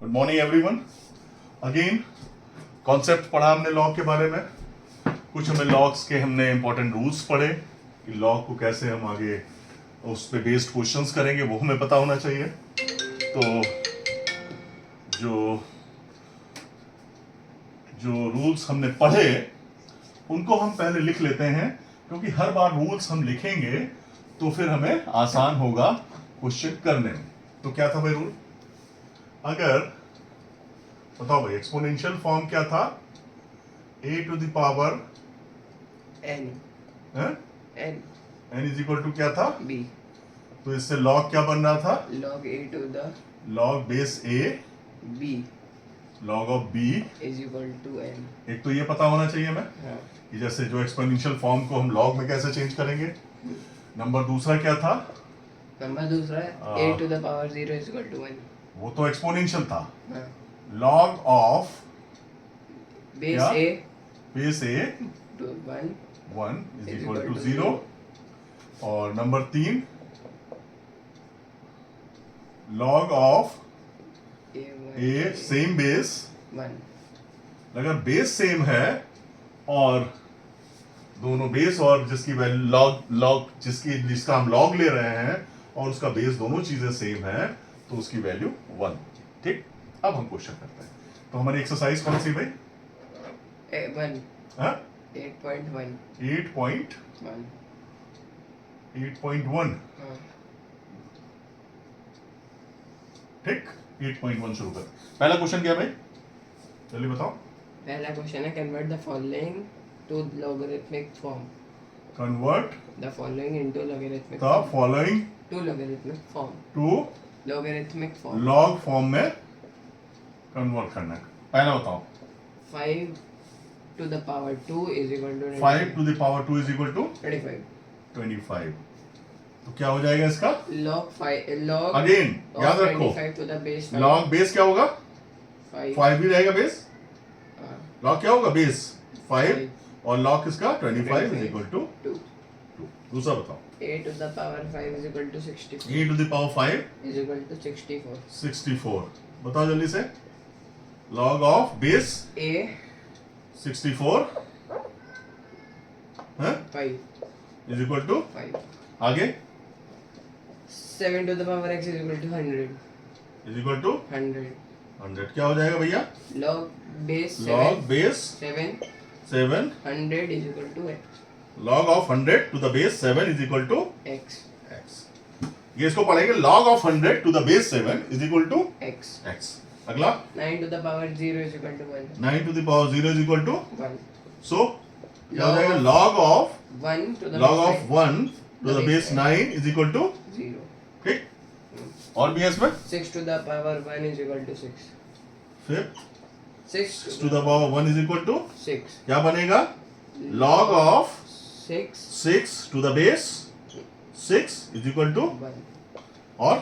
Good morning everyone. Again concept पढ़ा हमने log के बारे में, कुछ हमें लॉग्स के हमने इंपॉर्टेंट रूल्स पढ़े कि लॉग को कैसे हम आगे उस पे बेस्ड क्वेश्चंस करेंगे, वो हमें पता होना चाहिए। तो जो जो रूल्स हमने पढ़े उनको हम पहले लिख लेते हैं, क्योंकि हर बार रूल्स हम लिखेंगे तो फिर हमें आसान होगा क्वेश्चन करने में। तो क्या था भाई रूल? अगर बताओ भाई, एक्सपोनेंशियल फॉर्म क्या था? a to the power n is equal to क्या था? b। तो इससे लॉग क्या बन रहा था? log a to the log base a b log of b। is equal to n। एक तो ये पता होना चाहिए हमें हाँ। कि जैसे जो एक्सपोनेंशियल फॉर्म को हम लॉग में कैसे चेंज करेंगे। नंबर दूसरा क्या था? नंबर दूसरा है a to the power 0 is equal to 1। वो तो एक्सपोनेंशियल था। हाँ। लॉग ऑफ बेस क्या? a base a to 1 1 is is equal equal to to 0। 0। और number 3 log of a same base. 1। अगर बेस सेम है और दोनों बेस और जिसकी वैल्यू लॉग जिसका हम लॉग ले रहे हैं और उसका बेस दोनों चीजें सेम है तो उसकी वैल्यू 1। ठीक, अब हम क्वेश्चन करते हैं। तो हमारी एक्सरसाइज कौन सी भाई? 1 हाँ? 8.1 8.1। हाँ। ठीक, 8.1 शुरू कर। पहला क्वेश्चन क्या है भाई, जल्दी बताओ। पहला क्वेश्चन है convert the following to logarithmic form. Convert the following into logarithmic the following to logarithmic form. To logarithmic form. Log form में कन्वर्ट करना है। पहला बताओ। 5 to the power 2 is equal to 5 to the power 2 is equal to 25। तो क्या हो जाएगा इसका? log अगेन याद रखो, 25 to the base 5। Log base क्या होगा? 5 भी रहेगा बेस। लॉग क्या होगा? बेस 5 और लॉग किसका? 25 इज इक्वल टू 2। दूसरा बताओ। a to the power 5 is equal to 64 a to the power 5 is equal to 64। 64 बताओ जल्दी से। लॉग ऑफ बेस a 64 है 5 इज इक्वल टू 5। आगे 7 to the power x is equal to 100। Is equal to 100 क्या हो जाएगा भैया? log base 7 log base 7 7 100 is equal to x। log of 100 to the base 7 is equal to x x। ये इसको पढ़ेंगे, log of 100 to the base 7 is equal to x। x। अगला 9 to the power 0 is equal to 1। 9 to the power 0 is equal to 1 so क्या हो जाएगा? log of 1 to the log base of 1 to the base 9 is equal to 0। ठीक। और भी है इसमें 6 to the power 1 is equal to 6। फिर 6 to the power 1 is equal to 6 क्या बनेगा? log of 6 6 to the base 6 is equal to 1। और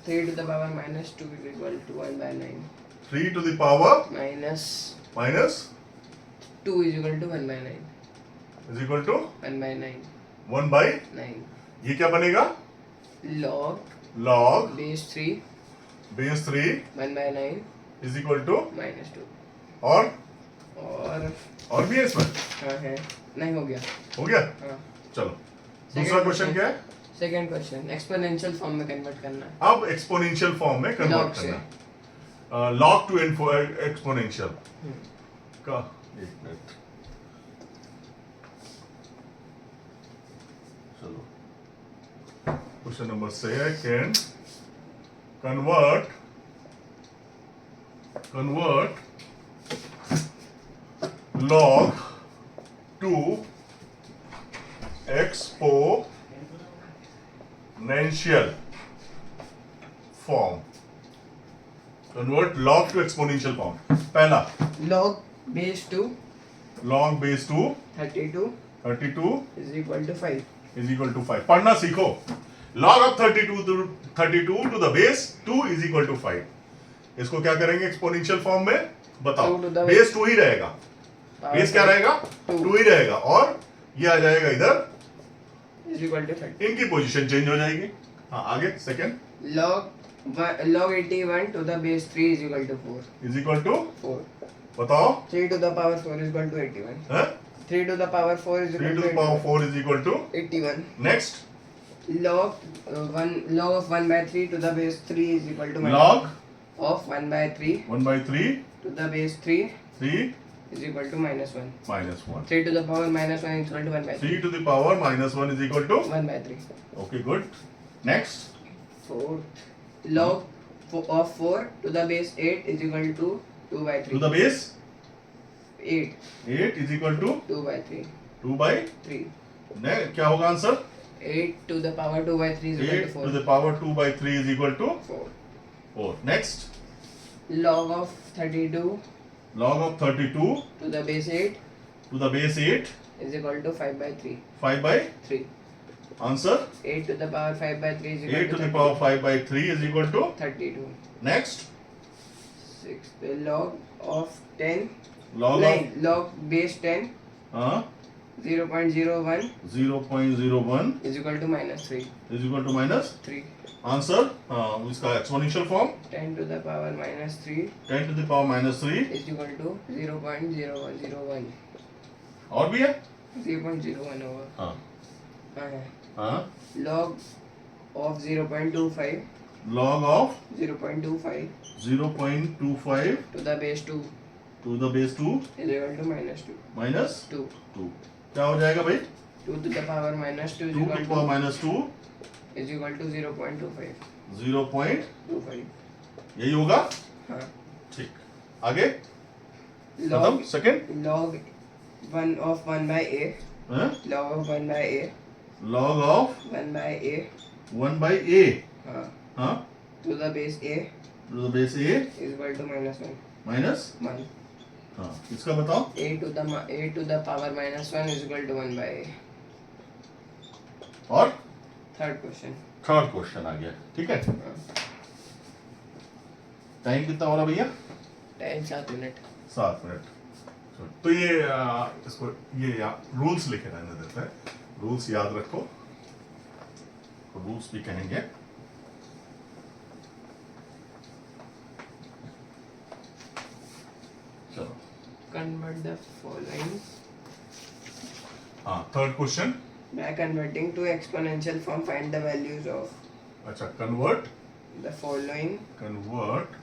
3 to the power minus 2 is equal to 1 by 9 3 to the power minus minus 2 is equal to 1 by 9 is equal to 1 by 9 1 by 9 ये क्या बनेगा? log log base 3 base 3 1 by 9 is equal to minus 2 और भी है इसमें? हाँ है, नहीं हो गया। हो गया? हाँ। चलो दूसरा क्वेश्चन क्या है? सेकंड क्वेश्चन एक्सपोनेंशियल फॉर्म में कन्वर्ट करना है। अब एक्सपोनेंशियल फॉर्म में Log कन्वर्ट से। करना। log टू एक्सपोनेंशियल का एक मिनट, चलो question number second. Convert log to exponential form. Convert log to exponential form. पहला log base 2 log base 2 32 32 is equal to 5। is equal to 5। पढ़ना सीखो। log of 32 to the base 2 is equal to 5। इसको क्या करेंगे exponential form में? बताओ। 2 to the base 2 ही रहेगा। Base क्या रहेगा? 2 ही रहेगा और ये आ जाएगा इधर is equal to 30। इनकी पोजीशन चेंज हो जाएगी। हाँ आगे second log log 81 to the base 3 is equal to 4. Is equal to 4. बताओ 3 to the power 4 is equal to 81. है 3 to the power 4 is 3 equal to the power 4 is equal to 81. next Log of 1 by 3 to the base 3 is equal to log of 1 by 3 1 by 3 to the base 3 3 is equal to -1. minus 1 3 to the power -1 is equal to 1 by 3. 3 to the power minus 1 is equal to 1 by 3. okay good next 4th. Log of 4 to the base 8 is equal to 2 by 3. to the base 8. 8 is equal to 2 by 3. 2 by 3. क्या होगा answer 8 to the power 2 by 3 is equal 8 to to 4. the power 2 by 3 is equal to 4. 4 next Log of 32 log of 32 to the base 8 to the base 8 is equal to 5 by 3. 5 by 3. answer 8 to the power 5 by 3 is equal 8 to the 32. power 5 by 3 is equal to 32. next 6. The log of 10. log Nine. Log base 10 of 0.01 0.01 is equal to -3. is equal to minus 3. Answer इसका exponential form 10 to the power -3 10 to the power minus 3 is equal to 0.0101. और भी है 0.01 over. हाँ हाँ. हाँ Log of 0.25 log of 0.25 0.25 to the base 2 to the base 2 is equal to -2. minus 2. 2 क्या हो जाएगा भाई 2 to the power -2 is 2 to the equal power to minus 2 0.25. 0.25 यही होगा हाँ. ठीक आगे खत्म Log second 1 of 1 by a. Log of 1 by a. log of 1 by a. 1 by a हाँ. हाँ To the base a to the base a is equal to -1. minus 1. हाँ इसका बताओ a to the power -1 is equal to 1 by a. और Third question. Third question आ गया ठीक है time कितना हो रहा भैया Time 7 minutes. 7 मिनट तो ये इसको ये रूल्स लिखे रहने देते हैं रूल्स याद रखो रूल्स भी कहेंगे चलो Convert the following हाँ third question by converting to exponential form. Find the values of अच्छा convert the following convert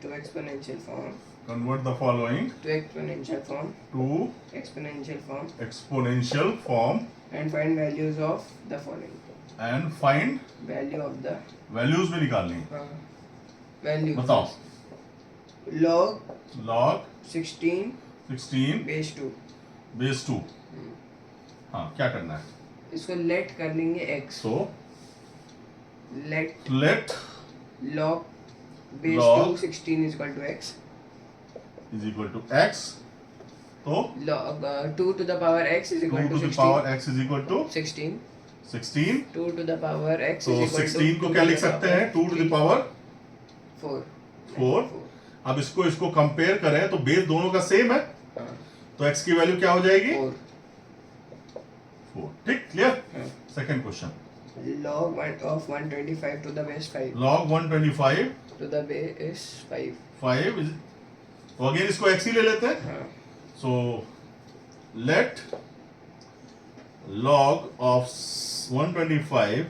to exponential form. the following To exponential form. to Exponential form. exponential form And find values of the following. and find Value of the values भी निकालनी है values. बताओ Log log 16 16 base 2. base 2 हाँ क्या करना है इसको let कर लेंगे x. so Let let log base Log 2 16 is equal to x. is equal to x तो Log 2 to the power x is 2 equal to to the 16. power x is equal to 16. 16 2 to the power x तो is equal 16 to को 2 क्या to लिख the सकते power हैं 2 to the power 4. 4 अब इसको compare करें तो बेस दोनों का सेम है हाँ. तो x की वैल्यू क्या हो जाएगी 4. 4 ठीक क्लियर हाँ. Second question Log of 125 to the base 5 log 125 to the base 5. 5 is तो अगेन इसको x ही ले लेते हैं हाँ. so let log of 125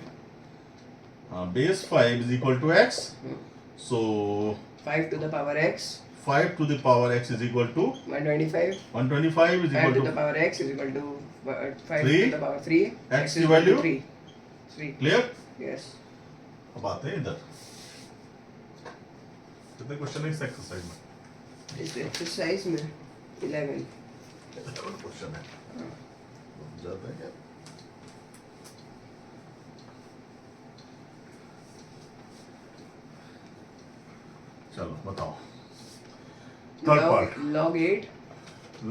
base 5 is equal to x so 5 to the power x. 5 to the power x is equal to 125. 125 is 5 equal to the to power x is equal to 5 3. to the power 3. X is की equal to value? 3. 3. Clear Yes. अब आते हैं इधर कितने question है इस exercise में इस एक्सरसाइज में 11. क्वेश्चन है जाते हैं क्या चलो बताओ third part Log 8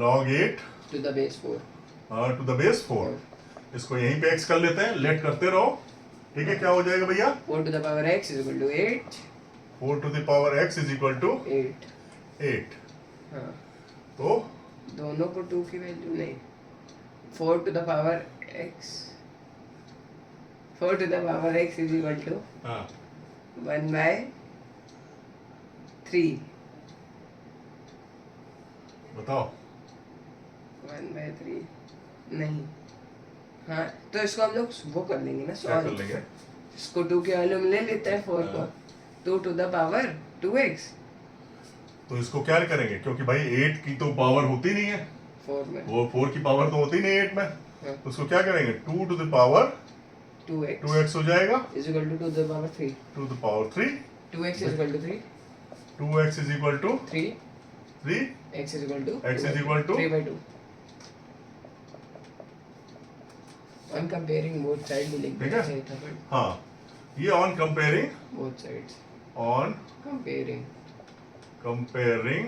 log 8 to the base 4. To the base 4 इसको यहीं पे x कर लेते हैं लेट करते रहो ठीक है क्या हो जाएगा भैया 4 to the power x is equal to 8. 4 to the power x is equal to 8. 8 हाँ. तो दोनों को 2 की वैल्यू नहीं. 4 to the power x. 4 to the power x is equal to हाँ 1/3 बताओ 1/3 नहीं, हाँ तो इसको हम लोग वो कर लेंगे ना क्या कर सॉल्व। लेंगे? इसको 2 के वैल्यू में ले लेते हैं 4 को, 2 to the power 2x तो इसको क्या करेंगे, क्योंकि भाई 8 की तो पावर होती नहीं है, 4 में वो 4 की पावर तो होती नहीं 8 में, हाँ, तो उसको क्या करेंगे, 2 to the power 2x 2x हो जाएगा, is equal to 2 to the power 3, to the power 3, 2x is equal to 3, 2x is equal to 3 3, x is equal to x is equal to 3/2। I'm comparing both sides भी लिख ठीक देना है? चाहिए था but हाँ, ये on comparing both sides comparing comparing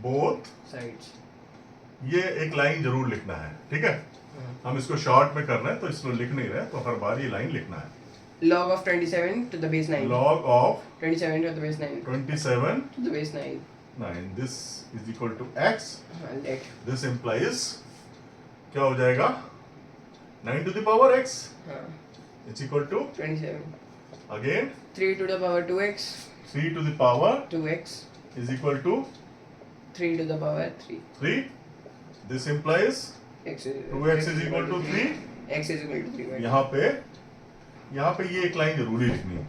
both, sides। ये एक लाइन जरूर लिखना है, ठीक है? हाँ। हम इसको शॉर्ट में कर रहे हैं तो इसको लिख नहीं रहे, तो हर बार ये लाइन लिखना है। log of 27 to the base 9, log of 27 to the base 9 27 to the base 9 9, this is equal to x, हाँ let this implies क्या हो जाएगा, 9 to the power x, हाँ it's equal to 27, again 3 to the power 2x 3 to the power 2x is equal to 3 to the power 3 3, this implies x is 2x is equal to 3, x is equal to 3 यहाँ पे ये एक line जरूरी लिखनी है,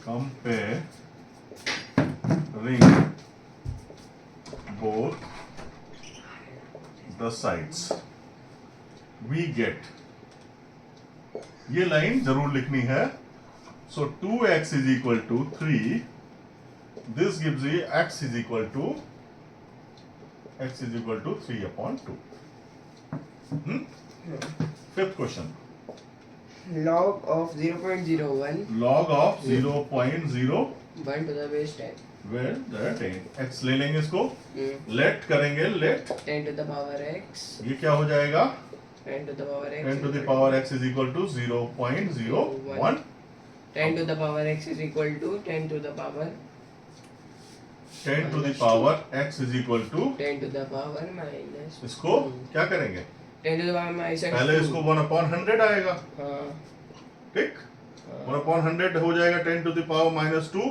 comparing both the sides we get, ये line जरूर लिखनी है। so 2x is equal to 3, this gives you x is equal to 3/2। Fifth question, log of 0.01 log of 0.01 1 to the base 10 where the 10, x ले लेंगे इसको, let करेंगे, let 10 to the power x ये क्या हो जाएगा, 10 to the power x 10 to the power x is equal to 0.01, 10 to the power x is equal to 10 to the power 10 to the power x is equal to, 10 to the power minus इसको क्या करेंगे, 10 to the power minus x पहले इसको 1/100 आएगा, हाँ ठीक, 1/100 हो जाएगा 10 to the power -2।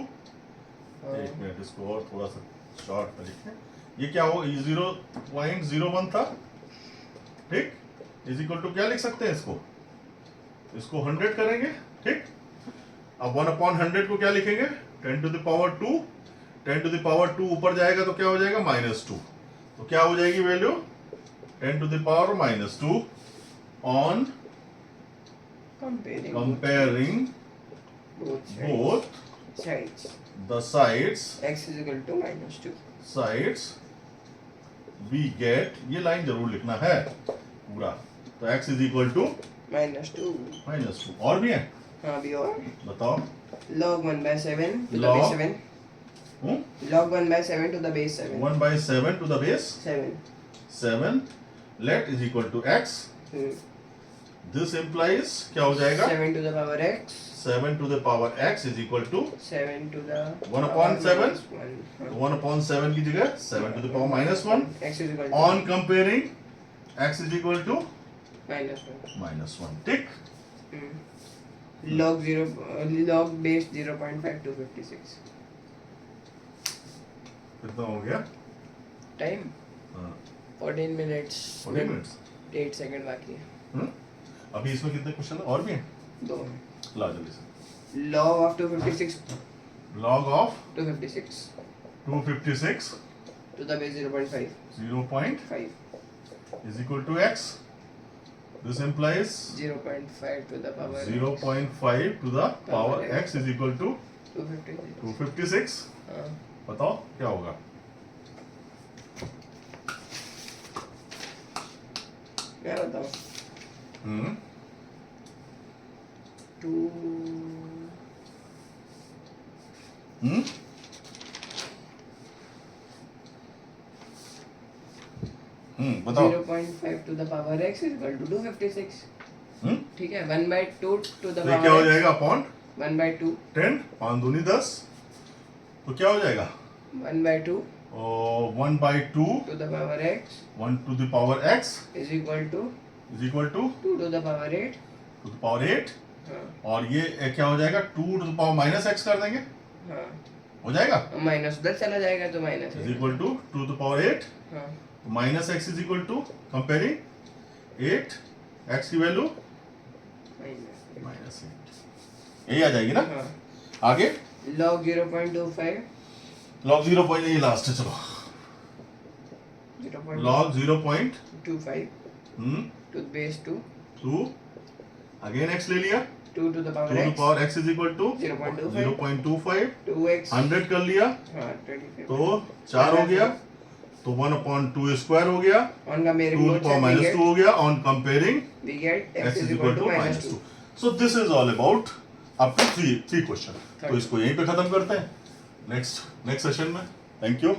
हाँ एक मिनट, इसको और थोड़ा सा शॉर्ट में लिखें, ये क्या हो, 0.01 था, ठीक, इज इक्वल टू क्या लिख सकते हैं इसको 100 करेंगे, ठीक, अब 1/100 को क्या लिखेंगे, 10 to the power 2, 10 to the power 2 ऊपर जाएगा तो क्या हो जाएगा, -2, तो क्या हो जाएगी value, 10 to the power -2 on comparing both both sides the sides x is equal to -2 sides we get, ये लाइन जरूर लिखना है पूरा, तो x is equal to -2 -2, और भी है, हाँ भी और बताओ, log 1/7 to the Log? base 7 हूँ, log 1/7 to the base 7 1/7 to the base 7 7, let is equal to x, this implies क्या हो जाएगा, 7 to the power x 7 to the power x is equal to 7 to the 1/7? -1 1/7 की जगह 7 to the power -1, x is equal to on comparing x is equal to -1 -1, ठीक, log base 0.5 to 56 कितना हो गया, time हाँ, 14 minutes 40 minutes, 8 सेकंड बाकी है, अभी इसमें कितने क्वेश्चन और भी हैं, दो ला जल्दी से, log of 256 log of 256 256 to the base 0.5 0.5 is equal to x, this implies 0.5 to the power 0.5 to the power x is equal to 256 256, हाँ बताओ क्या होगा, मैं बताऊँ 2 बताओ, 0.5 to the power x is equal to 256 ठीक है 1/2 to the तो ये power क्या हो x जाएगा, अपॉन 1/2 10, 5 दूनी 10, तो क्या हो जाएगा, 1/2 और 1/2 to the power x 1 to the power x is equal to 2 2 to the power 8 to the power 8, हाँ और ये क्या हो जाएगा, 2 to the power minus x कर देंगे, हाँ हो जाएगा, माइनस उधर चला जाएगा तो minus is equal to 2 to the power 8 हाँ minus x is equal to comparing 8 x की वैल्यू माइनस माइनस 8, यही आ जाएगी ना। हाँ आगे log 0.25 log 0 पॉइंट, यही लास्ट है, चलो 0.25 log 0.2 to the base 2 again x ले लिया, 2 to the 2 power to x power x is equal to 0.25 0.25 2x 100 कर लिया हाँ 25 तो 4 हो गया, तो 1/2 स्क्वायर हो गया, on comparing 2 both power sides minus 2 हो गया, on comparing we get x is equal to minus 2। So this is all about up to 3 question. तो इसको यहीं पे खत्म करते हैं नेक्स्ट सेशन में। Thank you.